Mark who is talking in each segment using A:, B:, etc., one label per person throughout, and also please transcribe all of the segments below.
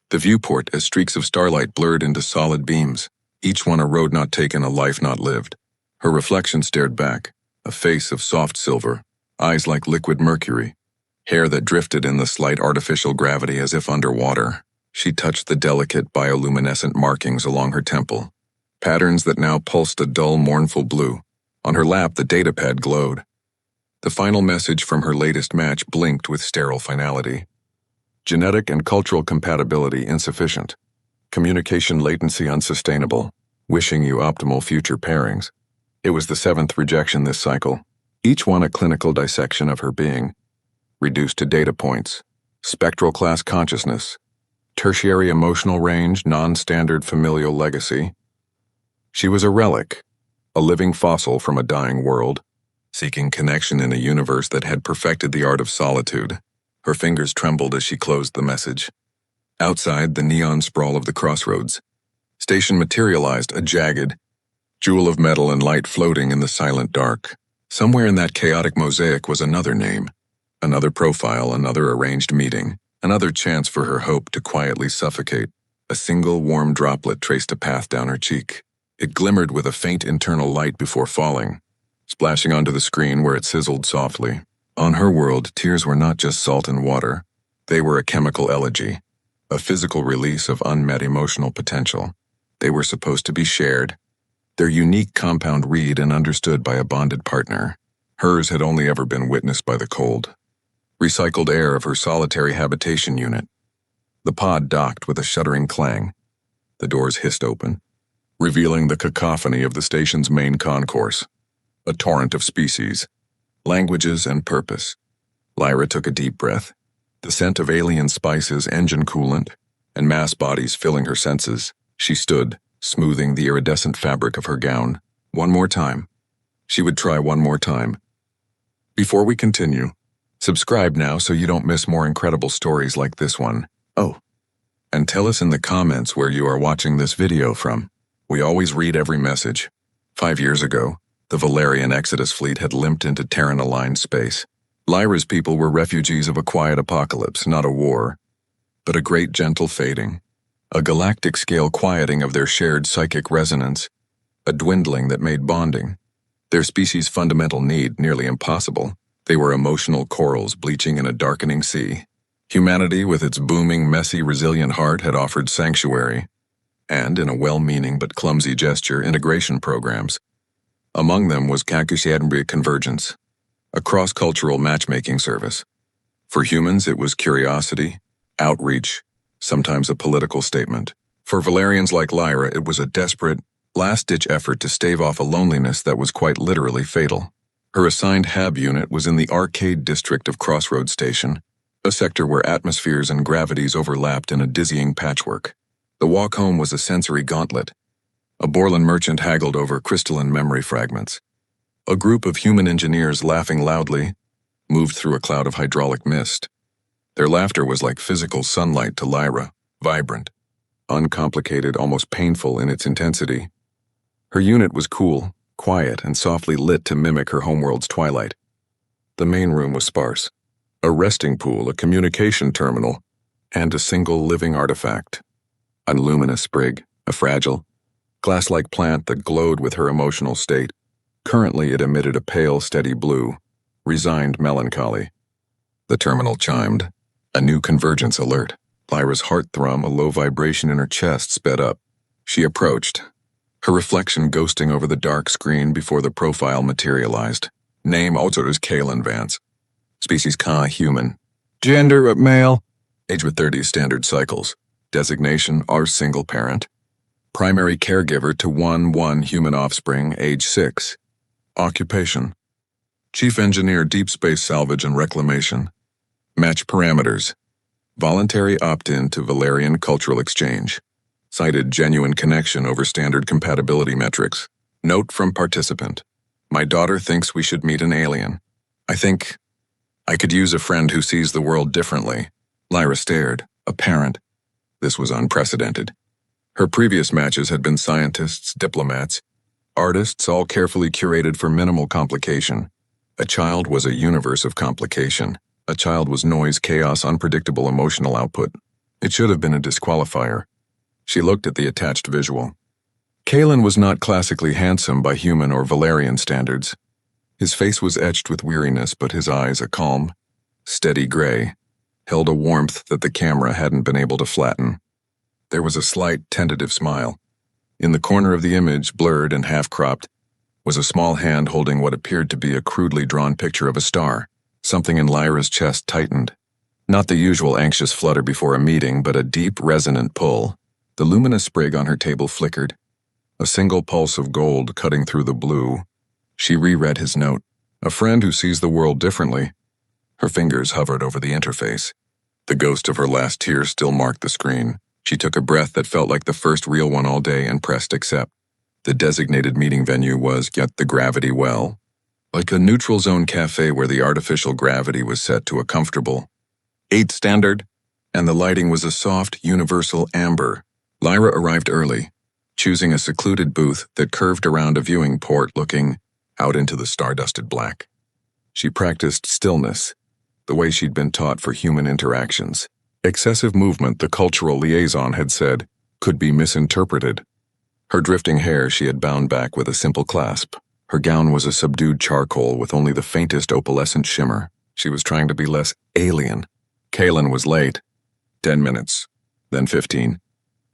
A: The viewport as streaks of starlight blurred into solid beams, each one a road not taken, a life not lived. Her reflection stared back, a face of soft silver, eyes like liquid mercury, hair that drifted in the slight artificial gravity as if underwater. She touched the delicate bioluminescent markings along her temple, patterns that now pulsed a dull, mournful blue. On her lap, the datapad glowed. The final message from her latest match blinked with sterile finality. Genetic and cultural compatibility insufficient. Communication latency unsustainable. Wishing you optimal future pairings. It was the 7th rejection this cycle, each one a clinical dissection of her being. Reduced to data points. Spectral class consciousness. Tertiary emotional range, non-standard familial legacy. She was a relic, a living fossil from a dying world, seeking connection in a universe that had perfected the art of solitude. Her fingers trembled as she closed the message. Outside, the neon sprawl of the crossroads. Station materialized, a jagged jewel of metal and light floating in the silent dark. Somewhere in that chaotic mosaic was another name, another profile, another arranged meeting, another chance for her hope to quietly suffocate. A single warm droplet traced a path down her cheek. It glimmered with a faint internal light before falling, splashing onto the screen where it sizzled softly. On her world, tears were not just salt and water. They were a chemical elegy, a physical release of unmet emotional potential. They were supposed to be shared, their unique compound read and understood by a bonded partner. Hers had only ever been witnessed by the cold, recycled air of her solitary habitation unit. The pod docked with a shuddering clang. The doors hissed open, revealing the cacophony of the station's main concourse, a torrent of species, languages, and purpose. Lyra took a deep breath, the scent of alien spices, engine coolant, and mass bodies filling her senses. She stood, smoothing the iridescent fabric of her gown. One more time. She would try one more time. Before we continue, subscribe now so you don't miss more incredible stories like this one. Oh, and tell us in the comments where you are watching this video from. We always read every message. 5 years ago, the Valerian Exodus fleet had limped into Terran-aligned space. Lyra's people were refugees of a quiet apocalypse, not a war, but a great gentle fading, a galactic-scale quieting of their shared psychic resonance, a dwindling that made bonding, their species' fundamental need, nearly impossible. They were emotional corals bleaching in a darkening sea. Humanity, with its booming, messy, resilient heart, had offered sanctuary, and, in a well-meaning but clumsy gesture, integration programs. Among them was HFY Convergence, a cross-cultural matchmaking service. For humans, it was curiosity, outreach, sometimes a political statement. For Valerians like Lyra, it was a desperate, last-ditch effort to stave off a loneliness that was quite literally fatal. Her assigned HAB unit was in the arcade district of Crossroads Station, a sector where atmospheres and gravities overlapped in a dizzying patchwork. The walk home was a sensory gauntlet. A Borland merchant haggled over crystalline memory fragments. A group of human engineers, laughing loudly, moved through a cloud of hydraulic mist. Their laughter was like physical sunlight to Lyra, vibrant, uncomplicated, almost painful in its intensity. Her unit was cool, quiet, and softly lit to mimic her homeworld's twilight. The main room was sparse. A resting pool, a communication terminal, and a single living artifact. A luminous sprig, a fragile, glass-like plant that glowed with her emotional state. Currently, it emitted a pale, steady blue, resigned melancholy. The terminal chimed. A new convergence alert. Lyra's heart thrum, a low vibration in her chest, sped up. She approached, her reflection ghosting over the dark screen before the profile materialized. Name Otzer's Kalen Vance. Species Ka, human. Gender, male. Age with 30 standard cycles. Designation, R single parent. Primary caregiver to 1 human offspring, age 6. Occupation. Chief Engineer, Deep Space Salvage and Reclamation. Match parameters. Voluntary opt-in to Valerian Cultural Exchange. Cited genuine connection over standard compatibility metrics. Note from participant. My daughter thinks we should meet an alien. I think I could use a friend who sees the world differently. Lyra stared, a parent. This was unprecedented. Her previous matches had been scientists, diplomats, artists, all carefully curated for minimal complication. A child was a universe of complication. A child was noise, chaos, unpredictable emotional output. It should have been a disqualifier. She looked at the attached visual. Kalen was not classically handsome by human or Valerian standards. His face was etched with weariness, but his eyes, a calm, steady gray, held a warmth that the camera hadn't been able to flatten. There was a slight, tentative smile. In the corner of the image, blurred and half-cropped, was a small hand holding what appeared to be a crudely drawn picture of a star. Something in Lyra's chest tightened. Not the usual anxious flutter before a meeting, but a deep, resonant pull. The luminous sprig on her table flickered, a single pulse of gold cutting through the blue. She reread his note. A friend who sees the world differently. Her fingers hovered over the interface. The ghost of her last tear still marked the screen. She took a breath that felt like the first real one all day and pressed accept. The designated meeting venue was yet the Gravity Well, like a neutral zone cafe where the artificial gravity was set to a comfortable 8 standard, and the lighting was a soft, universal amber. Lyra arrived early, choosing a secluded booth that curved around a viewing port looking out into the star-dusted black. She practiced stillness, the way she'd been taught for human interactions. Excessive movement, the cultural liaison had said, could be misinterpreted. Her drifting hair she had bound back with a simple clasp. Her gown was a subdued charcoal with only the faintest opalescent shimmer. She was trying to be less alien. Kalen was late. 10 minutes, then 15.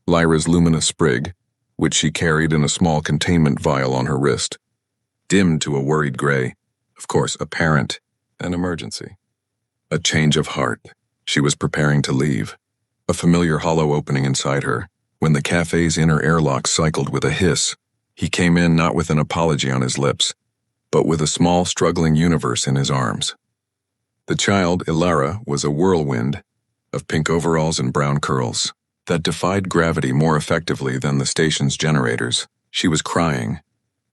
A: Lyra's luminous sprig, which she carried in a small containment vial on her wrist, dimmed to a worried gray. Of course, apparent, an emergency. A change of heart. She was preparing to leave. A familiar hollow opening inside her, when the cafe's inner airlock cycled with a hiss. He came in not with an apology on his lips, but with a small, struggling universe in his arms. The child, Ilara, was a whirlwind of pink overalls and brown curls that defied gravity more effectively than the station's generators. She was crying,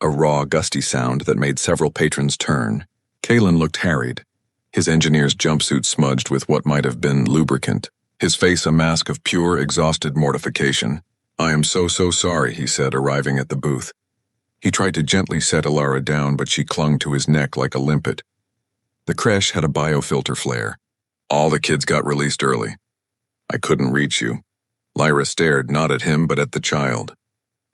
A: a raw, gusty sound that made several patrons turn. Kalen looked harried, his engineer's jumpsuit smudged with what might have been lubricant, his face a mask of pure, exhausted mortification. "I am so sorry," he said, arriving at the booth. He tried to gently set Ilara down, but she clung to his neck like a limpet. The creche had a biofilter flare. All the kids got released early. "I couldn't reach you." Lyra stared, not at him, but at the child.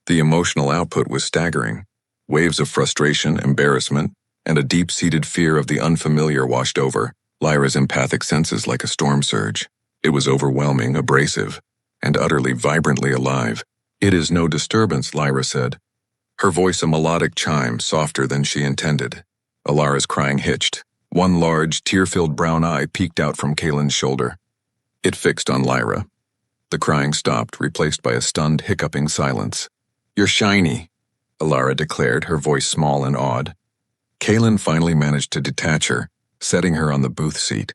A: The emotional output was staggering. Waves of frustration, embarrassment, and a deep-seated fear of the unfamiliar washed over Lyra's empathic senses like a storm surge. It was overwhelming, abrasive, and utterly vibrantly alive. "It is no disturbance," Lyra said, her voice a melodic chime, softer than she intended. Ilara's crying hitched. One large, tear-filled brown eye peeked out from Kalen's shoulder. It fixed on Lyra. The crying stopped, replaced by a stunned, hiccuping silence. "You're shiny," Ilara declared, her voice small and awed. Kalen finally managed to detach her, setting her on the booth seat.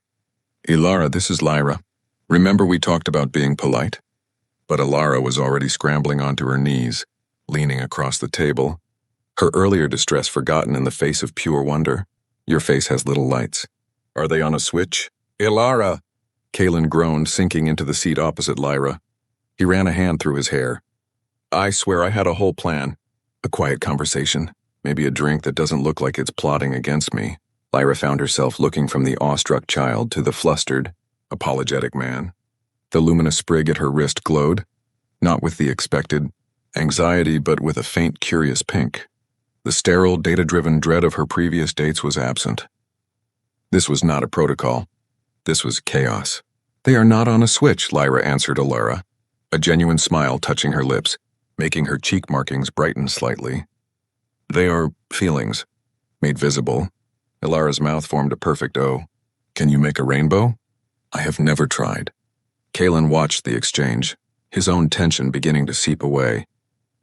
A: "Ilara, this is Lyra. Remember we talked about being polite?" But Ilara was already scrambling onto her knees, leaning across the table, her earlier distress forgotten in the face of pure wonder. "Your face has little lights. Are they on a switch?" "Ilara!" Kalen groaned, sinking into the seat opposite Lyra. He ran a hand through his hair. "I swear I had a whole plan. A quiet conversation, maybe a drink that doesn't look like it's plotting against me." Lyra found herself looking from the awestruck child to the flustered, apologetic man. The luminous sprig at her wrist glowed, not with the expected anxiety, but with a faint, curious pink. The sterile, data-driven dread of her previous dates was absent. This was not a protocol. This was chaos. "They are not on a switch," Lyra answered Ilara, a genuine smile touching her lips, making her cheek markings brighten slightly. "They are feelings, made visible." Ilara's mouth formed a perfect O. "Can you make a rainbow?" "I have never tried." Kalen watched the exchange, his own tension beginning to seep away.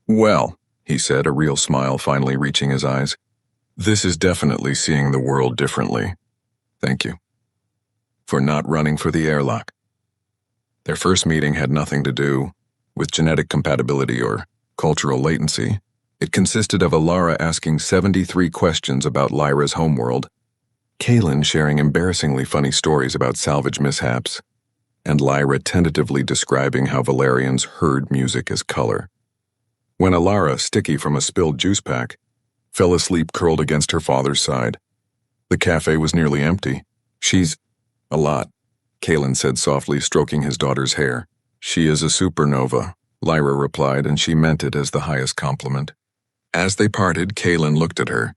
A: "Well," he said, a real smile finally reaching his eyes, "this is definitely seeing the world differently. Thank you for not running for the airlock." Their first meeting had nothing to do with genetic compatibility or cultural latency. It consisted of Ilara asking 73 questions about Lyra's homeworld, Kalen sharing embarrassingly funny stories about salvage mishaps, and Lyra tentatively describing how Valerians heard music as color. When Ilara, sticky from a spilled juice pack, fell asleep curled against her father's side, the cafe was nearly empty. "She's a lot," Kalen said softly, stroking his daughter's hair. She is a supernova, Lyra replied, and she meant it as the highest compliment. As they parted, Kalen looked at her,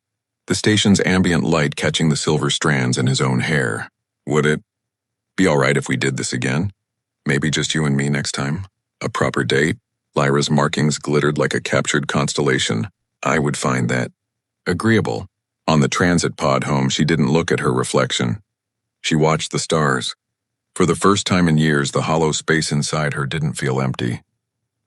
A: the station's ambient light catching the silver strands in his own hair. Would it be all right if we did this again? Maybe just you and me next time? A proper date? Lyra's markings glittered like a captured constellation. I would find that agreeable. On the transit pod home, she didn't look at her reflection. She watched the stars. For the first time in years, the hollow space inside her didn't feel empty.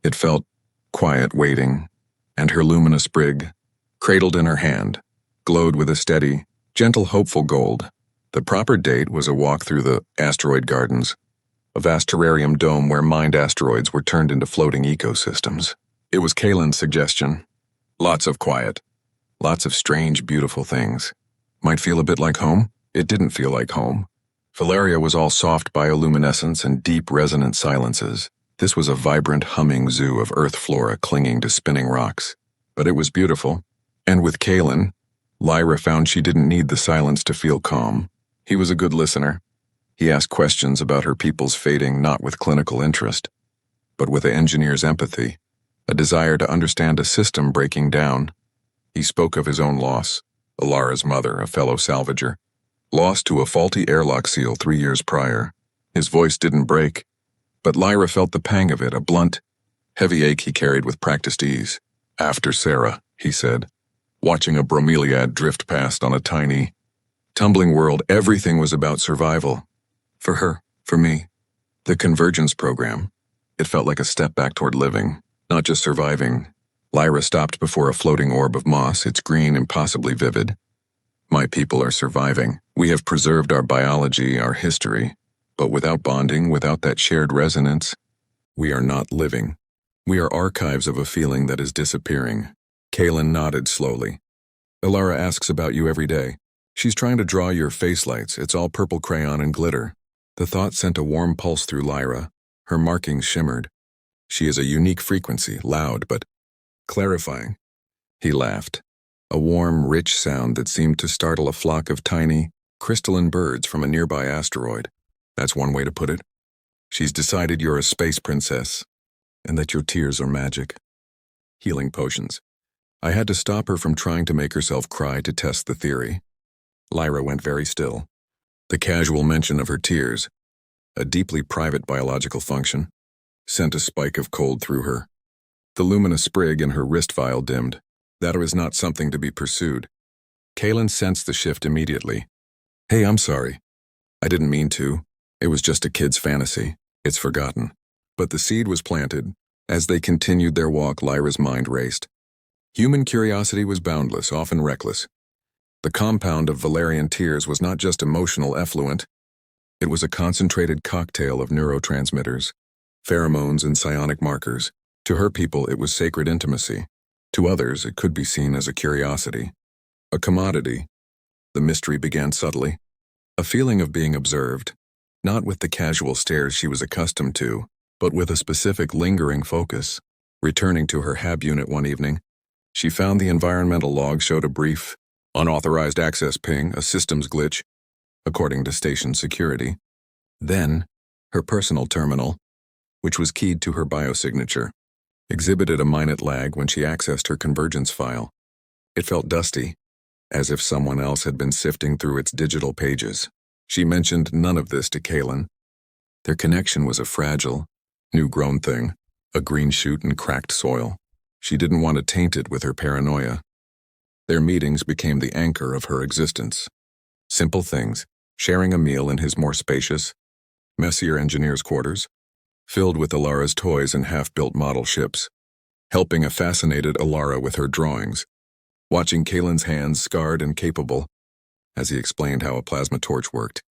A: It felt quiet, waiting, and her luminous sprig, cradled in her hand, glowed with a steady, gentle, hopeful gold. The proper date was a walk through the asteroid gardens, a vast terrarium dome where mined asteroids were turned into floating ecosystems. It was Kalen's suggestion. Lots of quiet. Lots of strange, beautiful things. Might feel a bit like home? It didn't feel like home. Valeria was all soft bioluminescence and deep, resonant silences. This was a vibrant, humming zoo of earth flora clinging to spinning rocks. But it was beautiful. And with Kalen, Lyra found she didn't need the silence to feel calm. He was a good listener. He asked questions about her people's fading not with clinical interest, but with an engineer's empathy, a desire to understand a system breaking down. He spoke of his own loss, Alara's mother, a fellow salvager, lost to a faulty airlock seal 3 years prior. His voice didn't break, but Lyra felt the pang of it, a blunt, heavy ache he carried with practiced ease. After Sarah, he said, watching a bromeliad drift past on a tiny, tumbling world. Everything was about survival. For her, for me. The convergence program. It felt like a step back toward living, not just surviving. Lyra stopped before a floating orb of moss, its green impossibly vivid. My people are surviving. We have preserved our biology, our history, but without bonding, without that shared resonance, we are not living. We are archives of a feeling that is disappearing. Kalen nodded slowly. Alara asks about you every day. She's trying to draw your face lights. It's all purple crayon and glitter. The thought sent a warm pulse through Lyra. Her markings shimmered. She is a unique frequency, loud but clarifying. He laughed. A warm, rich sound that seemed to startle a flock of tiny, crystalline birds from a nearby asteroid. That's one way to put it. She's decided you're a space princess, and that your tears are magic. Healing potions. I had to stop her from trying to make herself cry to test the theory. Lyra went very still. The casual mention of her tears, a deeply private biological function, sent a spike of cold through her. The luminous sprig in her wrist file dimmed. That was not something to be pursued. Kalen sensed the shift immediately. Hey, I'm sorry. I didn't mean to. It was just a kid's fantasy. It's forgotten. But the seed was planted. As they continued their walk, Lyra's mind raced. Human curiosity was boundless, often reckless. The compound of Valerian tears was not just emotional effluent. It was a concentrated cocktail of neurotransmitters, pheromones, and psionic markers. To her people, it was sacred intimacy. To others, it could be seen as a curiosity, a commodity. The mystery began subtly. A feeling of being observed, not with the casual stares she was accustomed to, but with a specific lingering focus. Returning to her hab unit one evening, she found the environmental log showed a brief, unauthorized access ping, a systems glitch, according to station security. Then, her personal terminal, which was keyed to her biosignature, exhibited a minute lag when she accessed her convergence file. It felt dusty, as if someone else had been sifting through its digital pages. She mentioned none of this to Kalen. Their connection was a fragile, new-grown thing, a green shoot in cracked soil. She didn't want to taint it with her paranoia. Their meetings became the anchor of her existence. Simple things, sharing a meal in his more spacious, messier engineer's quarters, filled with Alara's toys and half-built model ships, helping a fascinated Alara with her drawings, watching Kalen's hands scarred and capable, as he explained how a plasma torch worked.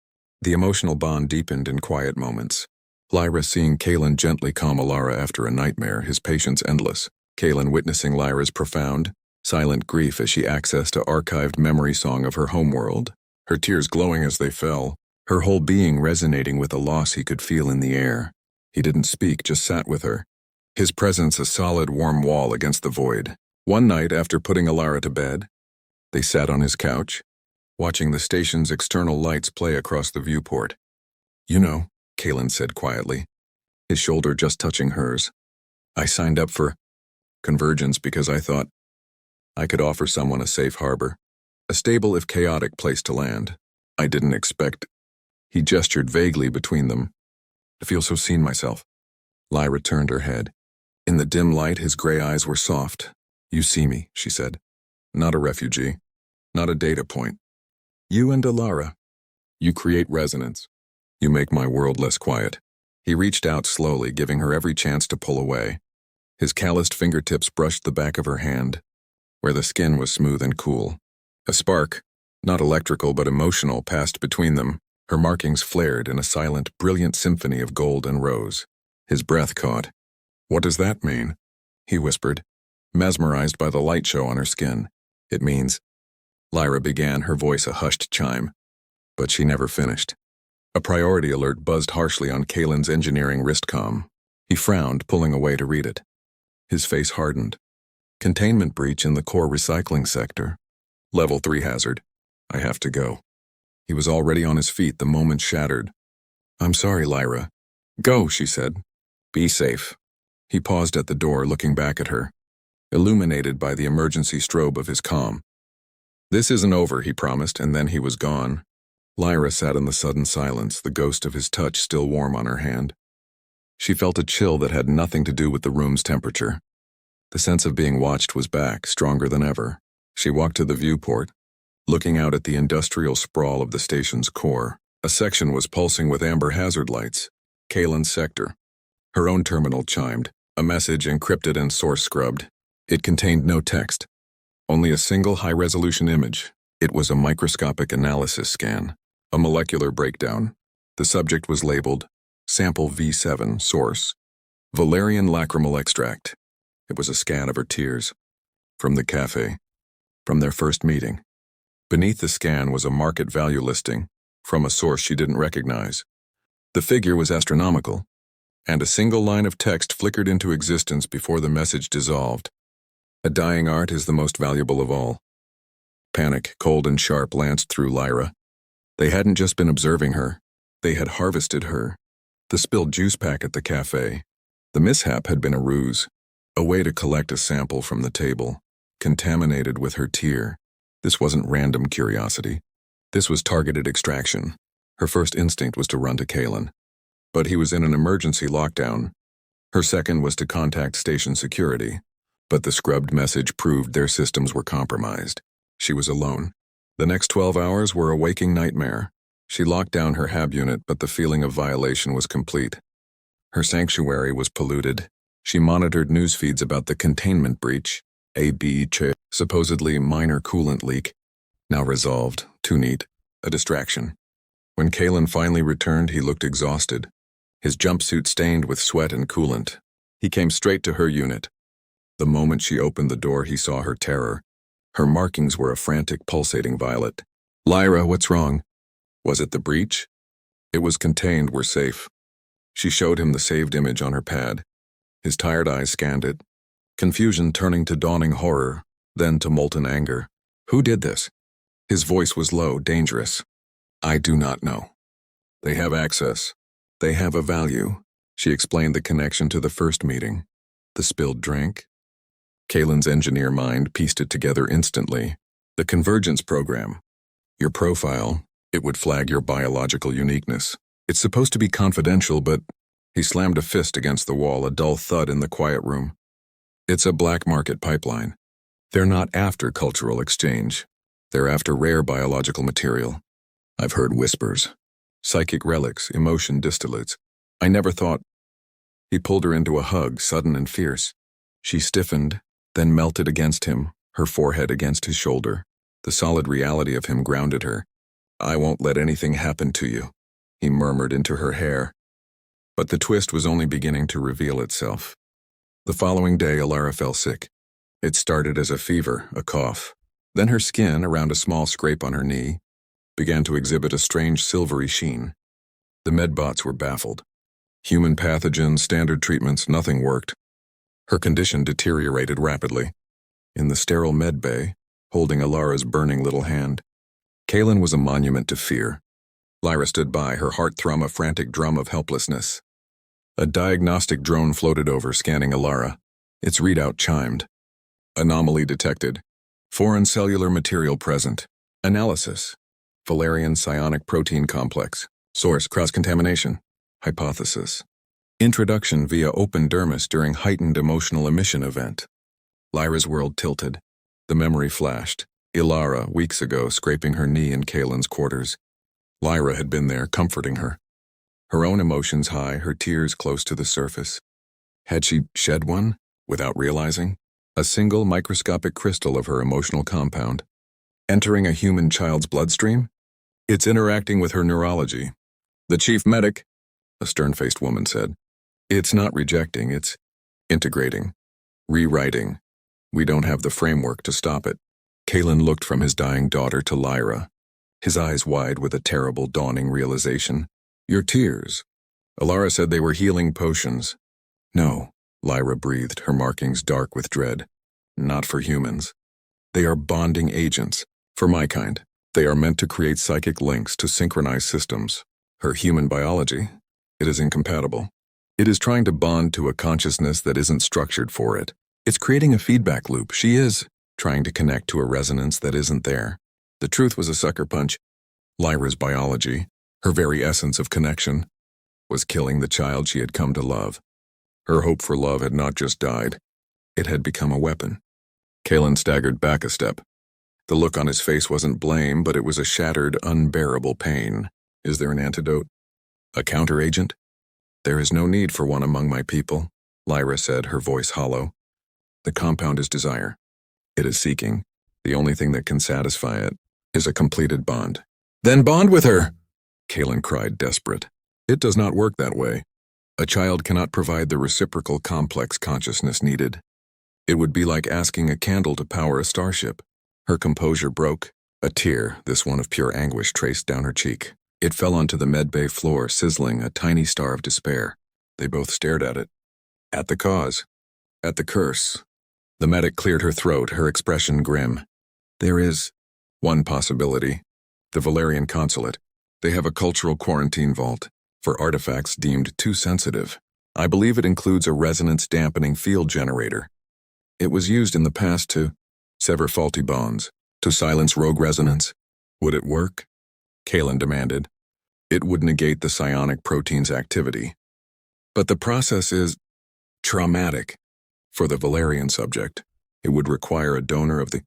A: The emotional bond deepened in quiet moments. Lyra seeing Kalen gently calm Alara after a nightmare, his patience endless. Kalen witnessing Lyra's profound, silent grief as she accessed an archived memory song of her homeworld, her tears glowing as they fell, her whole being resonating with the loss he could feel in the air. He didn't speak, just sat with her, his presence a solid, warm wall against the void. One night, after putting Alara to bed, they sat on his couch, watching the station's external lights play across the viewport. You know, Kalen said quietly, his shoulder just touching hers. I signed up for Convergence because I thought I could offer someone a safe harbor, a stable if chaotic place to land. I didn't expect. He gestured vaguely between them. I feel so seen myself. Lyra turned her head. In the dim light, his gray eyes were soft. You see me, she said. Not a refugee. Not a data point. You and Alara. You create resonance. You make my world less quiet. He reached out slowly, giving her every chance to pull away. His calloused fingertips brushed the back of her hand, where the skin was smooth and cool. A spark, not electrical but emotional, passed between them. Her markings flared in a silent, brilliant symphony of gold and rose. His breath caught. What does that mean? He whispered, mesmerized by the light show on her skin. It means. Lyra began, her voice a hushed chime. But she never finished. A priority alert buzzed harshly on Kalen's engineering wristcom. He frowned, pulling away to read it. His face hardened. Containment breach in the core recycling sector. Level 3 hazard. I have to go. He was already on his feet, the moment shattered. I'm sorry, Lyra. Go, she said. Be safe. He paused at the door, looking back at her, illuminated by the emergency strobe of his comm. This isn't over, he promised, and then he was gone. Lyra sat in the sudden silence, the ghost of his touch still warm on her hand. She felt a chill that had nothing to do with the room's temperature. The sense of being watched was back, stronger than ever. She walked to the viewport, looking out at the industrial sprawl of the station's core. A section was pulsing with amber hazard lights. Kalen's sector. Her own terminal chimed, a message encrypted and source scrubbed. It contained no text, only a single high-resolution image. It was a microscopic analysis scan, a molecular breakdown. The subject was labeled Sample V7, Source, Valerian lacrimal extract. It was a scan of her tears. From the cafe. From their first meeting. Beneath the scan was a market value listing, from a source she didn't recognize. The figure was astronomical, and a single line of text flickered into existence before the message dissolved. A dying art is the most valuable of all. Panic, cold and sharp, lanced through Lyra. They hadn't just been observing her. They had harvested her. The spilled juice pack at the cafe. The mishap had been a ruse, a way to collect a sample from the table, contaminated with her tear. This wasn't random curiosity. This was targeted extraction. Her first instinct was to run to Kalen. But he was in an emergency lockdown. Her second was to contact station security. But the scrubbed message proved their systems were compromised. She was alone. The next 12 hours were a waking nightmare. She locked down her hab unit, but the feeling of violation was complete. Her sanctuary was polluted. She monitored news feeds about the containment breach, supposedly minor coolant leak, now resolved, too neat, a distraction. When Kalen finally returned, he looked exhausted, his jumpsuit stained with sweat and coolant. He came straight to her unit. The moment she opened the door, he saw her terror. Her markings were a frantic, pulsating violet. Lyra, what's wrong? Was it the breach? It was contained, we're safe. She showed him the saved image on her pad. His tired eyes scanned it, confusion turning to dawning horror, then to molten anger. Who did this? His voice was low, dangerous. I do not know. They have access. They have a value. She explained the connection to the first meeting. The spilled drink? Kalen's engineer mind pieced it together instantly. The convergence program. Your profile, it would flag your biological uniqueness. It's supposed to be confidential, but he slammed a fist against the wall, a dull thud in the quiet room. It's a black market pipeline. They're not after cultural exchange. They're after rare biological material. I've heard whispers. Psychic relics, emotion distillates. I never thought. He pulled her into a hug, sudden and fierce. She stiffened, then melted against him, her forehead against his shoulder. The solid reality of him grounded her. I won't let anything happen to you, he murmured into her hair. But the twist was only beginning to reveal itself. The following day, Alara fell sick. It started as a fever, a cough. Then her skin, around a small scrape on her knee, began to exhibit a strange silvery sheen. The medbots were baffled. Human pathogens, standard treatments, nothing worked. Her condition deteriorated rapidly. In the sterile med bay, holding Alara's burning little hand, Kalen was a monument to fear. Lyra stood by, her heart thrum a frantic drum of helplessness. A diagnostic drone floated over, scanning Alara. Its readout chimed. Anomaly detected. Foreign cellular material present. Analysis. Valerian psionic protein complex. Source: cross-contamination. Hypothesis. Introduction via open dermis during heightened emotional emission event. Lyra's world tilted. The memory flashed. Ilara, weeks ago, scraping her knee in Kalen's quarters. Lyra had been there, comforting her. Her own emotions high, her tears close to the surface. Had she shed one, without realizing? A single microscopic crystal of her emotional compound. Entering a human child's bloodstream? It's interacting with her neurology. The chief medic, a stern-faced woman said. It's not rejecting, it's integrating. Rewriting. We don't have the framework to stop it. Kalen looked from his dying daughter to Lyra, his eyes wide with a terrible dawning realization. Your tears. Alara said they were healing potions. No, Lyra breathed, her markings dark with dread. Not for humans. They are bonding agents. For my kind. They are meant to create psychic links to synchronize systems. Her human biology, it is incompatible. It is trying to bond to a consciousness that isn't structured for it. It's creating a feedback loop. She is trying to connect to a resonance that isn't there. The truth was a sucker punch. Lyra's biology, her very essence of connection, was killing the child she had come to love. Her hope for love had not just died. It had become a weapon. Kalen staggered back a step. The look on his face wasn't blame, but it was a shattered, unbearable pain. Is there an antidote? A counteragent? There is no need for one among my people, Lyra said, her voice hollow. The compound is desire. It is seeking. The only thing that can satisfy it is a completed bond. Then bond with her! Kalen cried, desperate. It does not work that way. A child cannot provide the reciprocal complex consciousness needed. It would be like asking a candle to power a starship. Her composure broke. A tear, this one of pure anguish, traced down her cheek. It fell onto the medbay floor, sizzling, a tiny star of despair. They both stared at it. At the cause. At the curse. The medic cleared her throat, her expression grim. There is one possibility. The Valerian consulate. They have a cultural quarantine vault for artifacts deemed too sensitive. I believe it includes a resonance-dampening field generator. It was used in the past to sever faulty bonds, to silence rogue resonance. Would it work? Kalen demanded. It would negate the psionic protein's activity. But the process is traumatic. For the Valerian subject, it would require a donor of the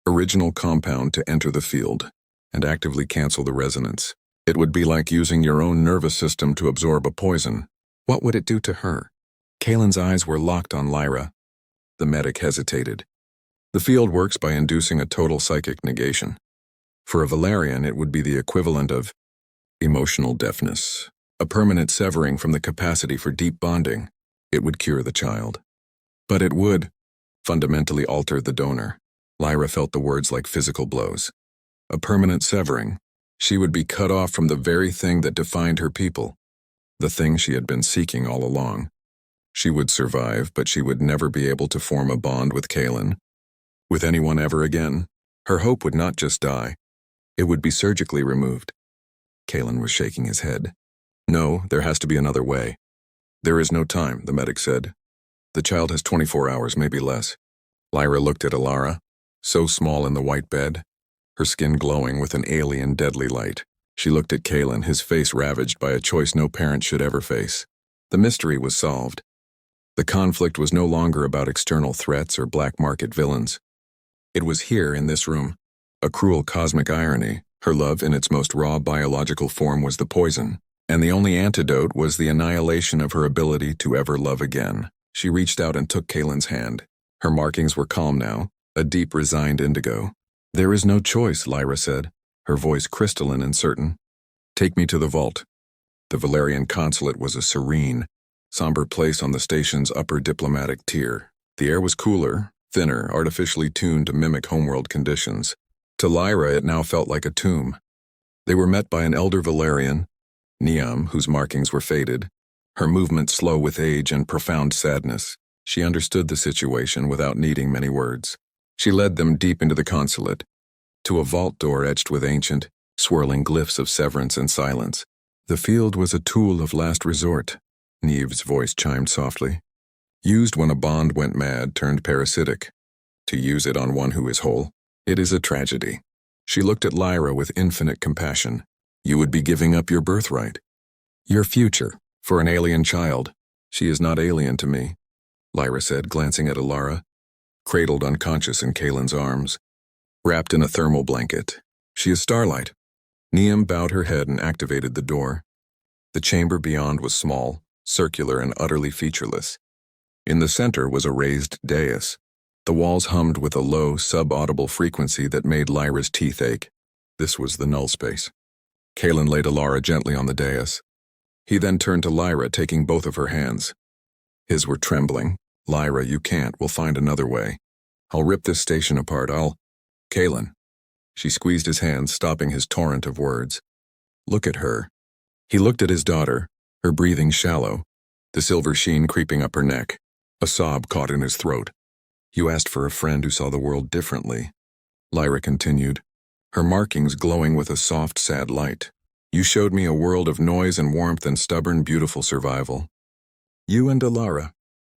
A: original compound to enter the field and actively cancel the resonance. It would be like using your own nervous system to absorb a poison. What would it do to her? Kalen's eyes were locked on Lyra. The medic hesitated. The field works by inducing a total psychic negation. For a Valerian, it would be the equivalent of emotional deafness, a permanent severing from the capacity for deep bonding. It would cure the child. But it would fundamentally alter the donor. Lyra felt the words like physical blows. A permanent severing. She would be cut off from the very thing that defined her people, the thing she had been seeking all along. She would survive, but she would never be able to form a bond with Kalen, with anyone ever again. Her hope would not just die. It would be surgically removed. Kalen was shaking his head. No, there has to be another way. There is no time, the medic said. The child has 24 hours, maybe less. Lyra looked at Alara, so small in the white bed, her skin glowing with an alien deadly light. She looked at Kalen, his face ravaged by a choice no parent should ever face. The mystery was solved. The conflict was no longer about external threats or black market villains. It was here in this room. A cruel cosmic irony. Her love in its most raw biological form was the poison, and the only antidote was the annihilation of her ability to ever love again. She reached out and took Kalen's hand. Her markings were calm now, a deep resigned indigo. There is no choice, Lyra said, her voice crystalline and certain. Take me to the vault. The Valerian consulate was a serene, somber place on the station's upper diplomatic tier. The air was cooler, thinner, artificially tuned to mimic homeworld conditions. To Lyra, it now felt like a tomb. They were met by an elder Valerian, Niam, whose markings were faded, her movement slow with age and profound sadness. She understood the situation without needing many words. She led them deep into the consulate, to a vault door etched with ancient, swirling glyphs of severance and silence. The field was a tool of last resort, Neve's voice chimed softly. Used when a bond went mad turned parasitic. To use it on one who is whole, it is a tragedy. She looked at Lyra with infinite compassion. You would be giving up your birthright. Your future, for an alien child. She is not alien to me, Lyra said, glancing at Alara, cradled unconscious in Kalen's arms, wrapped in a thermal blanket. She is Starlight. Neem bowed her head and activated the door. The chamber beyond was small, circular, and utterly featureless. In the center was a raised dais. The walls hummed with a low, sub-audible frequency that made Lyra's teeth ache. This was the null space. Kalen laid Alara gently on the dais. He then turned to Lyra, taking both of her hands. His were trembling. Lyra, you can't. We'll find another way. I'll rip this station apart. Kalen. She squeezed his hand, stopping his torrent of words. Look at her. He looked at his daughter, her breathing shallow, the silver sheen creeping up her neck. A sob caught in his throat. You asked for a friend who saw the world differently, Lyra continued, her markings glowing with a soft, sad light. You showed me a world of noise and warmth and stubborn, beautiful survival. You and Alara.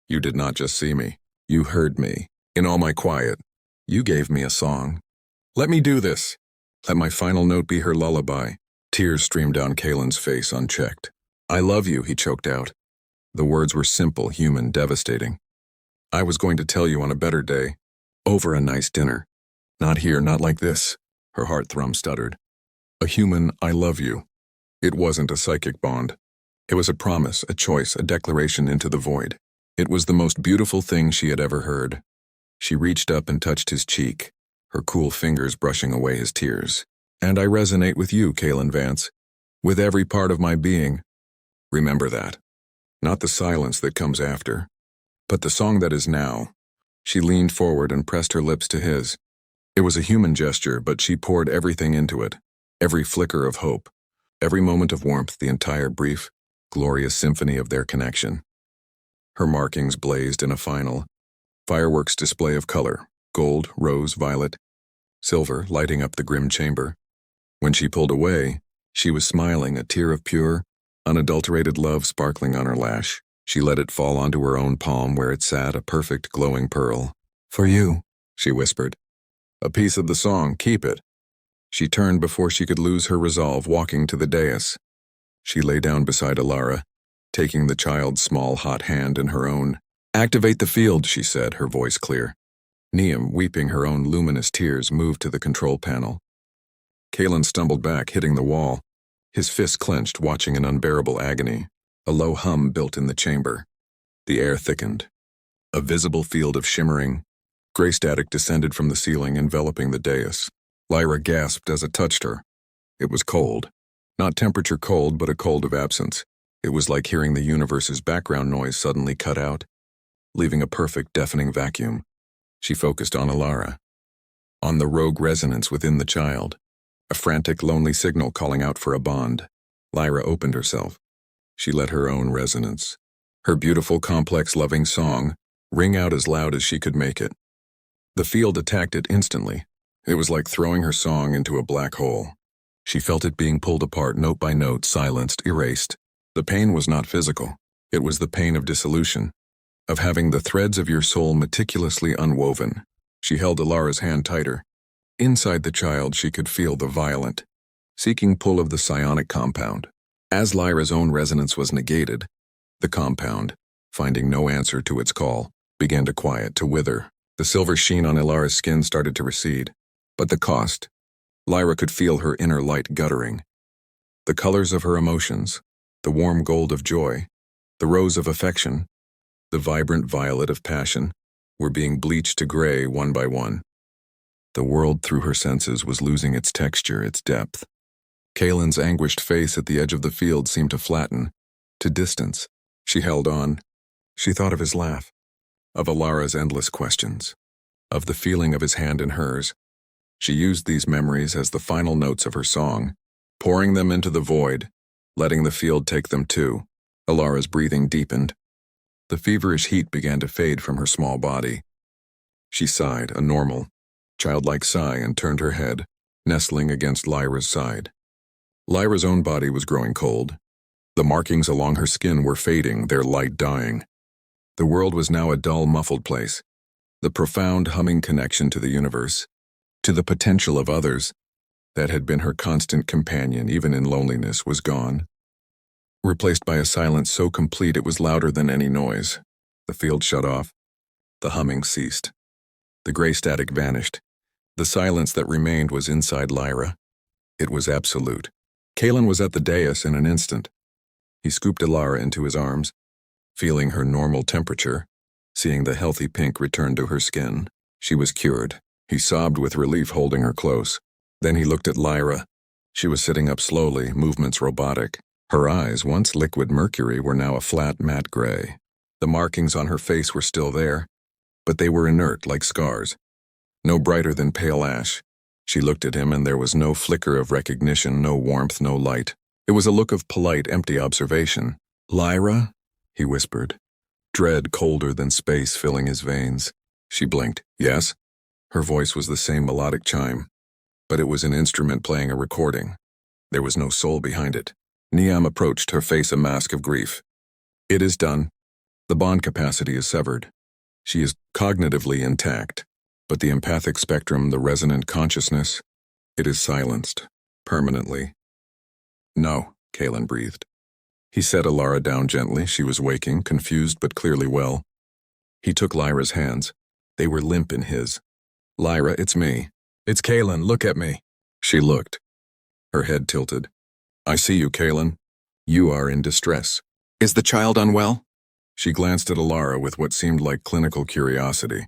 A: You did not just see me. You heard me. In all my quiet. You gave me a song. Let me do this. Let my final note be her lullaby. Tears streamed down Kalen's face unchecked. I love you, he choked out. The words were simple, human, devastating. I was going to tell you on a better day. Over a nice dinner. Not here, not like this. Her heart thrum stuttered. A human, I love you. It wasn't a psychic bond. It was a promise, a choice, a declaration into the void. It was the most beautiful thing she had ever heard. She reached up and touched his cheek, her cool fingers brushing away his tears. And I resonate with you, Kalen Vance. With every part of my being. Remember that. Not the silence that comes after, but the song that is now. She leaned forward and pressed her lips to his. It was a human gesture, but she poured everything into it. Every flicker of hope, every moment of warmth, the entire brief, glorious symphony of their connection. Her markings blazed in a final, fireworks display of color, gold, rose, violet, silver lighting up the grim chamber. When she pulled away, she was smiling, a tear of pure, unadulterated love sparkling on her lash. She let it fall onto her own palm where it sat, a perfect glowing pearl. For you, she whispered. A piece of the song, keep it. She turned before she could lose her resolve, walking to the dais. She lay down beside Alara, taking the child's small, hot hand in her own. Activate the field, she said, her voice clear. Neem, weeping her own luminous tears, moved to the control panel. Kalen stumbled back, hitting the wall, his fists clenched, watching an unbearable agony. A low hum built in the chamber. The air thickened. A visible field of shimmering, gray static descended from the ceiling, enveloping the dais. Lyra gasped as it touched her. It was cold. Not temperature cold, but a cold of absence. It was like hearing the universe's background noise suddenly cut out, leaving a perfect, deafening vacuum. She focused on Alara. On the rogue resonance within the child. A frantic, lonely signal calling out for a bond. Lyra opened herself. She let her own resonance, her beautiful, complex, loving song, ring out as loud as she could make it. The field attacked it instantly. It was like throwing her song into a black hole. She felt it being pulled apart note by note, silenced, erased. The pain was not physical. It was the pain of dissolution, of having the threads of your soul meticulously unwoven. She held Alara's hand tighter. Inside the child, she could feel the violent, seeking pull of the psionic compound. As Lyra's own resonance was negated, the compound, finding no answer to its call, began to quiet, to wither. The silver sheen on Alara's skin started to recede. But the cost. Lyra could feel her inner light guttering. The colors of her emotions, the warm gold of joy, the rose of affection, the vibrant violet of passion, were being bleached to gray one by one. The world through her senses was losing its texture, its depth. Kalen's anguished face at the edge of the field seemed to flatten, to distance. She held on. She thought of his laugh, of Alara's endless questions, of the feeling of his hand in hers. She used these memories as the final notes of her song, pouring them into the void, letting the field take them too. Alara's breathing deepened. The feverish heat began to fade from her small body. She sighed, a normal, childlike sigh, and turned her head, nestling against Lyra's side. Lyra's own body was growing cold. The markings along her skin were fading, their light dying. The world was now a dull, muffled place. The profound, humming connection to the universe, to the potential of others, that had been her constant companion even in loneliness, was gone, replaced by a silence so complete it was louder than any noise. The field shut off. The humming ceased. The gray static vanished. The silence that remained was inside Lyra. It was absolute. Kalen was at the dais in an instant. He scooped Alara into his arms, feeling her normal temperature, seeing the healthy pink return to her skin. She was cured. He sobbed with relief, holding her close. Then he looked at Lyra. She was sitting up slowly, movements robotic. Her eyes, once liquid mercury, were now a flat, matte gray. The markings on her face were still there, but they were inert, like scars. No brighter than pale ash. She looked at him, and there was no flicker of recognition, no warmth, no light. It was a look of polite, empty observation. "Lyra?" he whispered, dread colder than space filling his veins. She blinked. "Yes?" Her voice was the same melodic chime, but it was an instrument playing a recording. There was no soul behind it. Niam approached, her face a mask of grief. "It is done. The bond capacity is severed. She is cognitively intact, but the empathic spectrum, the resonant consciousness, it is silenced, permanently." "No," Kalen breathed. He set Alara down gently. She was waking, confused but clearly well. He took Lyra's hands. They were limp in his. "Lyra, it's me. It's Kalen, look at me." She looked. Her head tilted. "I see you, Kalen. You are in distress. Is the child unwell?" She glanced at Alara with what seemed like clinical curiosity.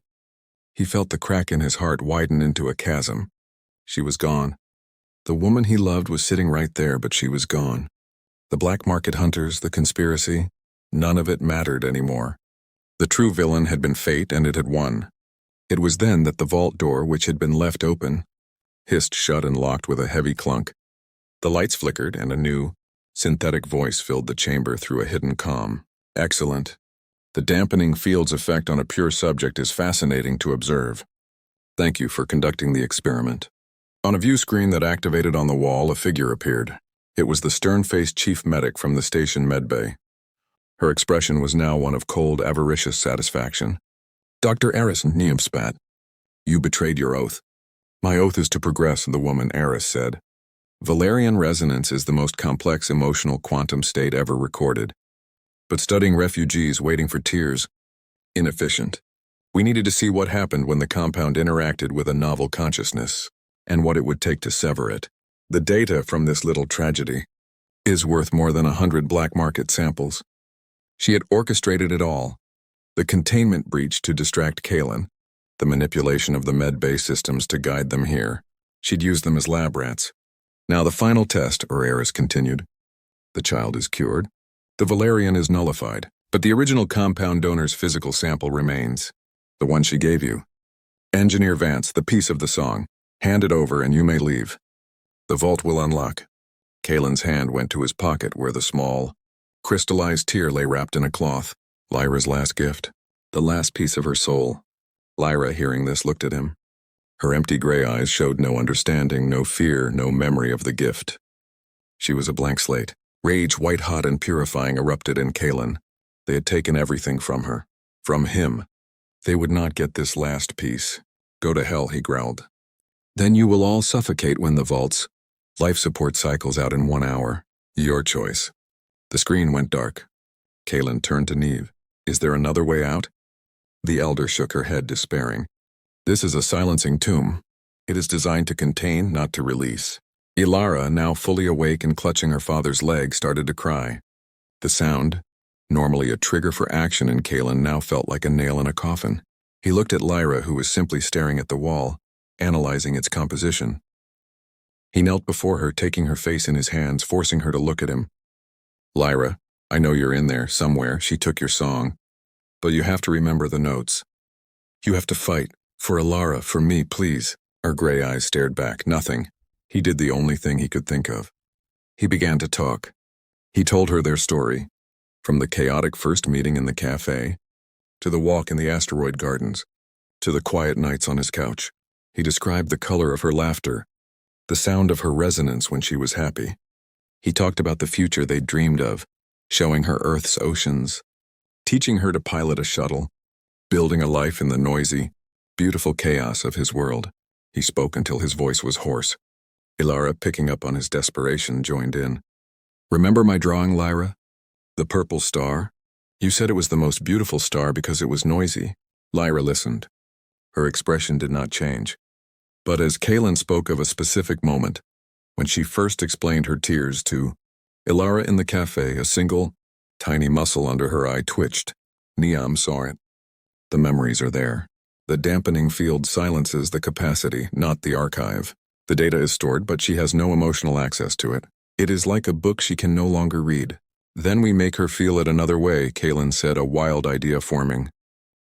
A: He felt the crack in his heart widen into a chasm. She was gone. The woman he loved was sitting right there, but she was gone. The black market hunters, the conspiracy, none of it mattered anymore. The true villain had been fate, and it had won. It was then that the vault door, which had been left open, hissed shut and locked with a heavy clunk. The lights flickered, and a new, synthetic voice filled the chamber through a hidden comm. "Excellent. The dampening field's effect on a pure subject is fascinating to observe. Thank you for conducting the experiment." On a view screen that activated on the wall, a figure appeared. It was the stern-faced chief medic from the station medbay. Her expression was now one of cold, avaricious satisfaction. "Dr. Eris," Niam spat. "You betrayed your oath." "My oath is to progress," the woman Eris said. "Valerian resonance is the most complex emotional quantum state ever recorded. But studying refugees waiting for tears, inefficient. We needed to see what happened when the compound interacted with a novel consciousness, and what it would take to sever it. The data from this little tragedy is worth more than 100 black market samples." She had orchestrated it all. The containment breach to distract Kalen, the manipulation of the med-bay systems to guide them here. She'd used them as lab rats. "Now the final test," Eris continued. "The child is cured. The Valerian is nullified, but the original compound donor's physical sample remains. The one she gave you. Engineer Vance, the piece of the song. Hand it over and you may leave. The vault will unlock." Kalen's hand went to his pocket where the small, crystallized tear lay wrapped in a cloth. Lyra's last gift. The last piece of her soul. Lyra, hearing this, looked at him. Her empty gray eyes showed no understanding, no fear, no memory of the gift. She was a blank slate. Rage, white-hot and purifying, erupted in Kalen. They had taken everything from her. From him. They would not get this last piece. "Go to hell," he growled. "Then you will all suffocate when the vault's life support cycles out in 1 hour. Your choice." The screen went dark. Kalen turned to Neve. "Is there another way out?" The elder shook her head, despairing. "This is a silencing tomb. It is designed to contain, not to release." Ilara, now fully awake and clutching her father's leg, started to cry. The sound, normally a trigger for action in Kalen, now felt like a nail in a coffin. He looked at Lyra, who was simply staring at the wall, analyzing its composition. He knelt before her, taking her face in his hands, forcing her to look at him. "Lyra, I know you're in there, somewhere. She took your song. But you have to remember the notes. You have to fight. For Alara, for me, please." Her gray eyes stared back. Nothing. He did the only thing he could think of. He began to talk. He told her their story, from the chaotic first meeting in the cafe, to the walk in the asteroid gardens, to the quiet nights on his couch. He described the color of her laughter, the sound of her resonance when she was happy. He talked about the future they'd dreamed of, showing her Earth's oceans, teaching her to pilot a shuttle, building a life in the noisy, beautiful chaos of his world. He spoke until his voice was hoarse. Ilara, picking up on his desperation, joined in. "Remember my drawing, Lyra? The purple star? You said it was the most beautiful star because it was noisy." Lyra listened. Her expression did not change. But as Kaylin spoke of a specific moment, when she first explained her tears to Ilara in the cafe, a single, tiny muscle under her eye twitched. Niam saw it. The memories are there. The dampening field silences the capacity, not the archive. The data is stored, but she has no emotional access to it. It is like a book she can no longer read. "Then we make her feel it another way," Kaylin said, a wild idea forming.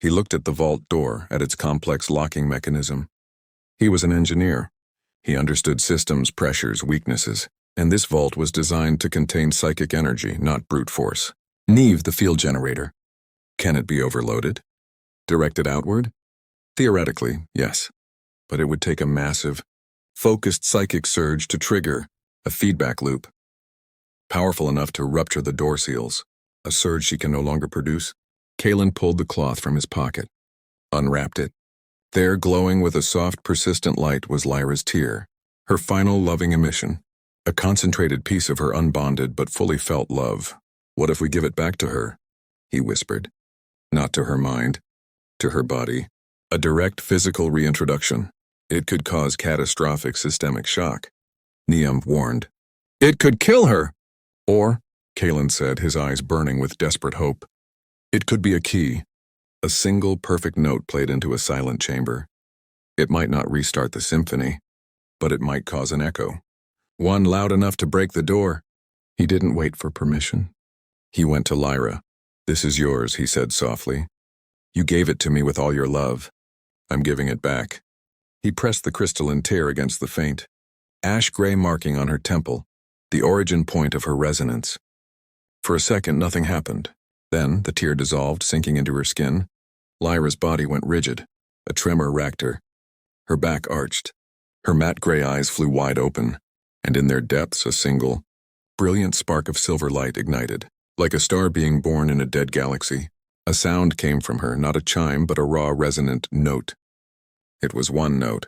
A: He looked at the vault door, at its complex locking mechanism. He was an engineer. He understood systems, pressures, weaknesses, and this vault was designed to contain psychic energy, not brute force. Neve, the field generator. Can it be overloaded? Directed outward? Theoretically, yes. But it would take a massive, focused psychic surge to trigger a feedback loop. Powerful enough to rupture the door seals, a surge she can no longer produce. Kaylin pulled the cloth from his pocket, unwrapped it. There, glowing with a soft, persistent light, was Lyra's tear, her final loving emission, a concentrated piece of her unbonded but fully felt love. "What if we give it back to her?" he whispered. "Not to her mind, to her body. A direct physical reintroduction. It could cause catastrophic systemic shock." Niam warned. "It could kill her!" "Or," Kaylin said, his eyes burning with desperate hope, "it could be a key. A single perfect note played into a silent chamber. It might not restart the symphony, but it might cause an echo. One loud enough to break the door." He didn't wait for permission. He went to Lyra. "This is yours," he said softly. "You gave it to me with all your love. I'm giving it back." He pressed the crystalline tear against the faint, ash-gray marking on her temple, the origin point of her resonance. For a second, nothing happened. Then, the tear dissolved, sinking into her skin. Lyra's body went rigid. A tremor racked her. Her back arched. Her matte gray eyes flew wide open, and in their depths a single, brilliant spark of silver light ignited. Like a star being born in a dead galaxy, a sound came from her, not a chime, but a raw, resonant note. It was one note,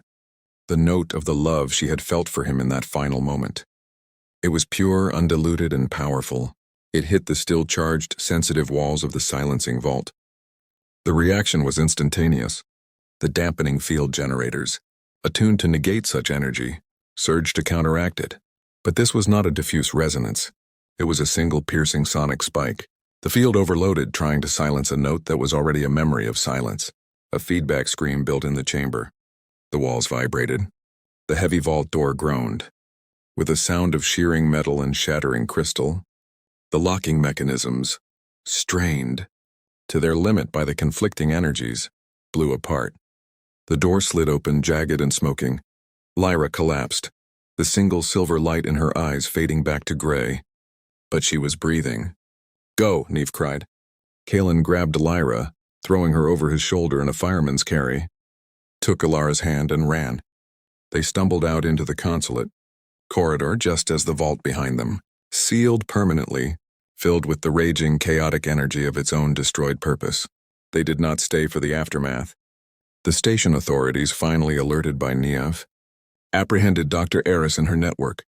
A: the note of the love she had felt for him in that final moment. It was pure, undiluted, and powerful. It hit the still charged, sensitive walls of the silencing vault. The reaction was instantaneous. The dampening field generators, attuned to negate such energy, surged to counteract it. But this was not a diffuse resonance. It was a single piercing sonic spike. The field overloaded, trying to silence a note that was already a memory of silence. A feedback scream built in the chamber. The walls vibrated. The heavy vault door groaned. With a sound of shearing metal and shattering crystal, the locking mechanisms, strained to their limit by the conflicting energies, blew apart. The door slid open, jagged and smoking. Lyra collapsed, the single silver light in her eyes fading back to gray. But she was breathing. "Go," Neve cried. Kaylin grabbed Lyra, throwing her over his shoulder in a fireman's carry, took Ilara's hand and ran. They stumbled out into the consulate corridor just as the vault behind them, sealed permanently, filled with the raging, chaotic energy of its own destroyed purpose. They did not stay for the aftermath. The station authorities, finally alerted by Niamh, apprehended Dr. Eris and her network.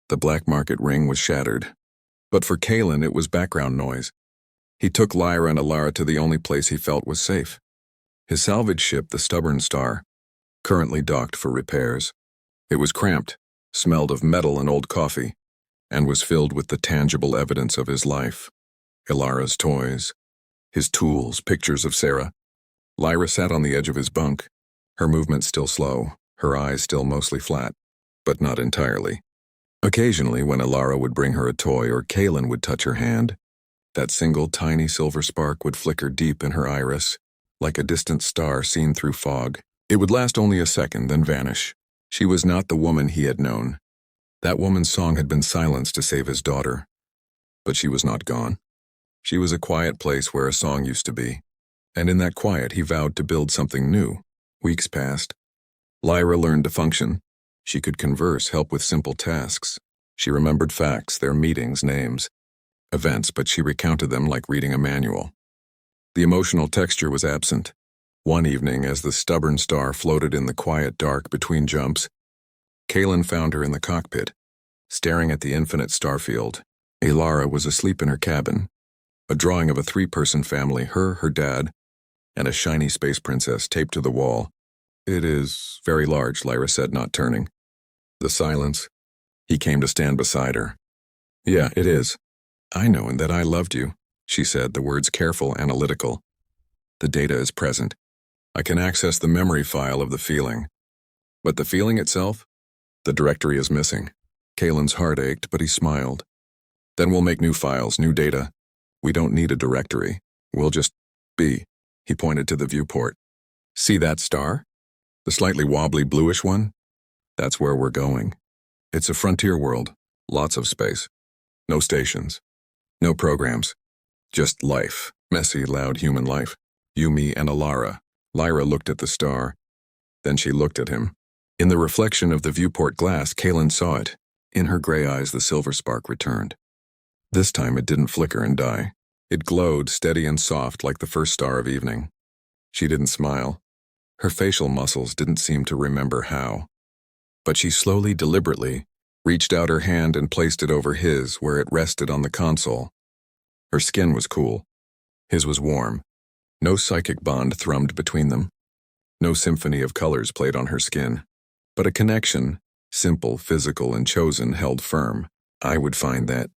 A: The black market ring was shattered. But for Kaylin, it was background noise. He took Lyra and Ilara to the only place he felt was safe. His salvage ship, the Stubborn Star, currently docked for repairs. It was cramped, smelled of metal and old coffee, and was filled with the tangible evidence of his life. Ilara's toys, his tools, pictures of Sarah. Lyra sat on the edge of his bunk, her movements still slow, her eyes still mostly flat, but not entirely. Occasionally, when Ilara would bring her a toy or Kaylin would touch her hand, that single tiny silver spark would flicker deep in her iris, like a distant star seen through fog. It would last only a second, then vanish. She was not the woman he had known. That woman's song had been silenced to save his daughter. But she was not gone. She was a quiet place where a song used to be, and in that quiet he vowed to build something new. Weeks passed. Lyra learned to function. She could converse, help with simple tasks. She remembered facts, their meetings, names. events, but she recounted them like reading a manual. The emotional texture was absent. One evening, as the stubborn star floated in the quiet dark between jumps, Kaylin found her in the cockpit, staring at the infinite starfield. Alara was asleep in her cabin, a drawing of a 3-person family, her dad, and a shiny space princess taped to the wall. "It is very large," Lyra said, not turning. The silence. He came to stand beside her. "Yeah, it is. I know, and that I loved you," she said, the words careful, analytical. "The data is present. I can access the memory file of the feeling. But the feeling itself? The directory is missing." Kaylin's heart ached, but he smiled. "Then we'll make new files, new data. We don't need a directory. We'll just be." He pointed to the viewport. "See that star? The slightly wobbly bluish one? That's where we're going. It's a frontier world, lots of space. No stations. No programs. Just life. Messy, loud human life. You, me, and Alara." Lyra looked at the star. Then she looked at him. In the reflection of the viewport glass, Kaylin saw it. In her gray eyes, the silver spark returned. This time it didn't flicker and die. It glowed, steady and soft, like the first star of evening. She didn't smile. Her facial muscles didn't seem to remember how. But she slowly, deliberately, reached out her hand and placed it over his, where it rested on the console. Her skin was cool. His was warm. No psychic bond thrummed between them. No symphony of colors played on her skin. But a connection, simple, physical, and chosen, held firm. "I would find that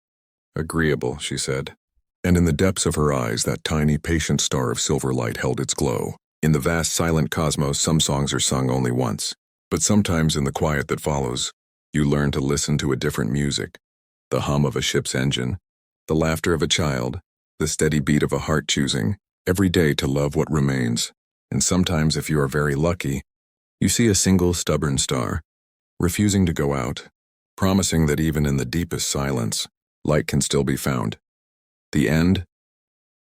A: agreeable," she said. And in the depths of her eyes, that tiny, patient star of silver light held its glow. In the vast, silent cosmos, some songs are sung only once. But sometimes in the quiet that follows, you learn to listen to a different music. The hum of a ship's engine, the laughter of a child, the steady beat of a heart choosing, every day to love what remains. And sometimes, if you are very lucky, you see a single stubborn star, refusing to go out, promising that even in the deepest silence, light can still be found. The end?